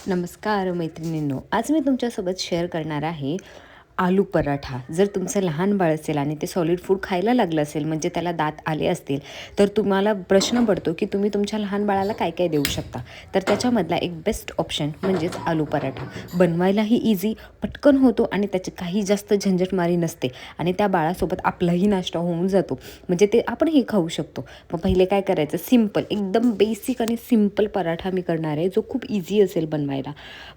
नमस्कार मैत्रिणींनो, आज मी तुमच्यासोबत शेअर करणार आहे आलू पराठा. जर तुमचं लहान बाळ असेल आणि ते सॉलिड फूड खायला लागलं असेल, म्हणजे त्याला दात आले असतील, तर तुम्हाला प्रश्न पडतो की तुम्ही तुमच्या लहान बाळाला काय काय देऊ शकता. तर त्याच्यामधला एक बेस्ट ऑप्शन म्हणजेच आलू पराठा. बनवायलाही इझी, पटकन होतो आणि त्याची काही जास्त झंझटमारी नसते आणि त्या बाळासोबत आपलाही नाश्ता होऊन जातो, म्हणजे ते आपणही खाऊ शकतो. मग पहिले काय करायचं, सिम्पल एकदम बेसिक आणि सिम्पल पराठा मी करणार आहे, जो खूप इझी असेल बनवायला.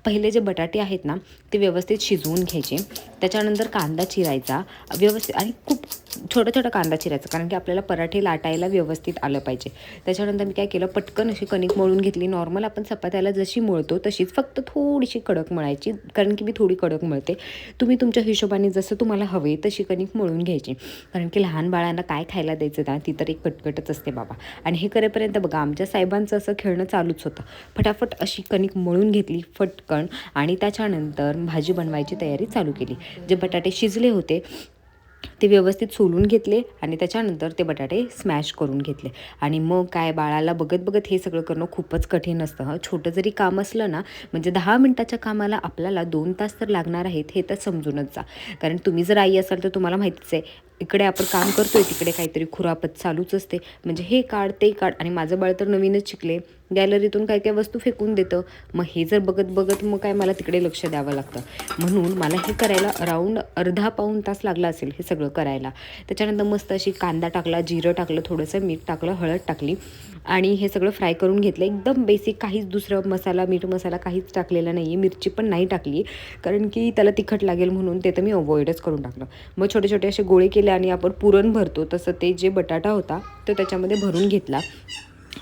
पहिले जे बटाटे आहेत ना, ते व्यवस्थित शिजवून घ्यायचे. त्याच्यानंतर कांदा चिरायचा व्यवस्थित आणि खूप छोटा कांदा चिरायचा, कारण की आपल्याला पराठे लाटायला व्यवस्थित आलं पाहिजे. त्याच्यानंतर मी काय केलं, पटकन अशी कणिक मळून घेतली. नॉर्मल आपण चपात्याला जशी मळतो तशीच, फक्त थोडीशी कडक मळायची, कारण की मी थोडी कडक मळते. तुम्ही तुमच्या हिशोबाने जसं तुम्हाला हवे तशी कणिक मळून घ्यायची, कारण की लहान बाळांना काय खायला द्यायचं ना, ती तर एक कटकटच असते बाबा. आणि हे करेपर्यंत बघा, आमच्या साहेबांचं असं खेळणं चालूच होतं. फटाफट अशी कणिक मळून घेतली फटकन आणि त्याच्यानंतर भाजी बनवायची तयारी चालू केली. जे बटाटे शिजले होते ते व्यवस्थित सोलून घेतले आणि त्याच्यानंतर ते बटाटे स्मॅश करून घेतले. आणि मग काय, बाळाला बघत बघत हे सगळं करणं खूपच कठीण असतं. छोटं जरी काम असलं ना, म्हणजे 10 मिनिटाच्या कामाला आपल्याला 2 तास तर लागणार आहेत, हे तर समजूनच जा. कारण तुम्ही जर आई असाल तर तुम्हाला माहितीच आहे, इकडे आपण काम करतोय तिकडे काहीतरी खुरापत चालूच असते. म्हणजे हे काढ ते काढ. आणि माझं बाळ तर नवीनच शिकले, गॅलरीतून काय काय वस्तू फेकून देतं. मग हे जर बघत बघत मग काय मला तिकडे लक्ष द्यावं लागतं. म्हणून मला हे करायला अराऊंड अर्धा पाऊण तास लागला असेल हे सगळं करायला. त्याच्यानंतर मस्त अशी कांदा टाकला, जिरं टाकलं, थोडंसं मीठ टाकलं, हळद टाकली आणि हे सगळं फ्राय करून घेतलं. एकदम बेसिक, काहीच दुसरं मसाला, मीठ मसाला काहीच टाकलेला नाही आहे. मिरची पण नाही टाकली, कारण की त्याला तिखट लागेल म्हणून, ते तर मी अवॉइडच करून टाकलं. मग छोटे छोटे असे गोळे केले आणि आपण पुरण भरतो तसं ते जे बटाटा होता तो त्याच्यामध्ये भरून घेतला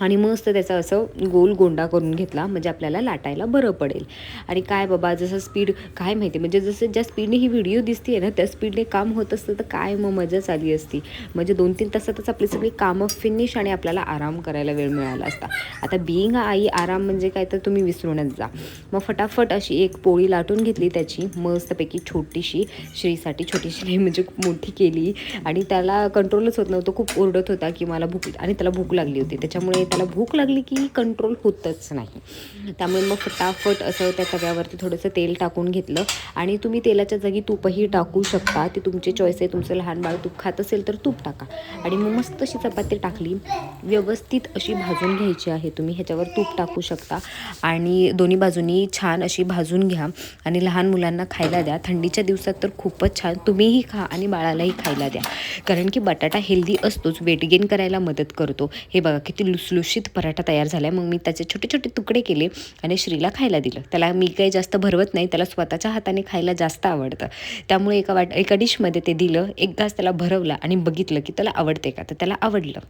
आणि मस्त त्याचा असं गोल गोंडा करून घेतला, म्हणजे आपल्याला लाटायला बरं पडेल. आणि काय बाबा, जसं स्पीड काय माहिती, म्हणजे जसं ज्या स्पीडने ही व्हिडिओ दिसते ना, त्या स्पीडने काम होत असतं तर काय मग मजाच आली असती. म्हणजे 2-3 तासातच आपली सगळी कामं फिनिश आणि आपल्याला आराम करायला वेळ मिळाला असता. आता बिईंग आई आराम म्हणजे काय तर तुम्ही विसरूनच जा. मग फटाफट अशी एक पोळी लाटून घेतली, त्याची मस्तपैकी छोटीशी श्रीसाठी, छोटीशी नाही म्हणजे मोठी केली. आणि त्याला कंट्रोलच होत नव्हतं, खूप ओरडत होता की मला भूक, आणि त्याला भूक लागली होती. त्याच्यामुळे त्याला भूक लागली की कंट्रोल होतच नाही. त्यामुळे मग फटाफट असं त्या तव्यावरती थोडंसं तेल टाकून घेतलं. आणि तुम्ही तेलाच्या जागी तूपही टाकू शकता, ते तुमचे चॉईस आहे. तुमचं लहान बाळ तूप खात असेल तर तूप टाका. आणि मग मस्त अशी चपाती टाकली, व्यवस्थित अशी भाजून घ्यायची आहे. तुम्ही ह्याच्यावर तूप टाकू शकता आणि दोन्ही बाजूनी छान अशी भाजून घ्या आणि लहान मुलांना खायला द्या. थंडीच्या दिवसात तर खूपच छान, तुम्हीही खा आणि बाळालाही खायला द्या, कारण की बटाटा हेल्दी असतोच, वेट गेन करायला मदत करतो. हे बघा किती लुसलुशीत पराठा तयार झाला आहे. मग मी त्याचे छोटे छोटे तुकडे केले आणि श्रीला खायला दिलं. त्याला मी काही जास्त भरवत नाही, त्याला स्वतःच्या हाताने खायला जास्त आवडतं. त्यामुळे एका डिशमध्ये ते दिलं, एक घास त्याला भरवला आणि बघितलं की त्याला आवडते का, तर त्याला आवडलं.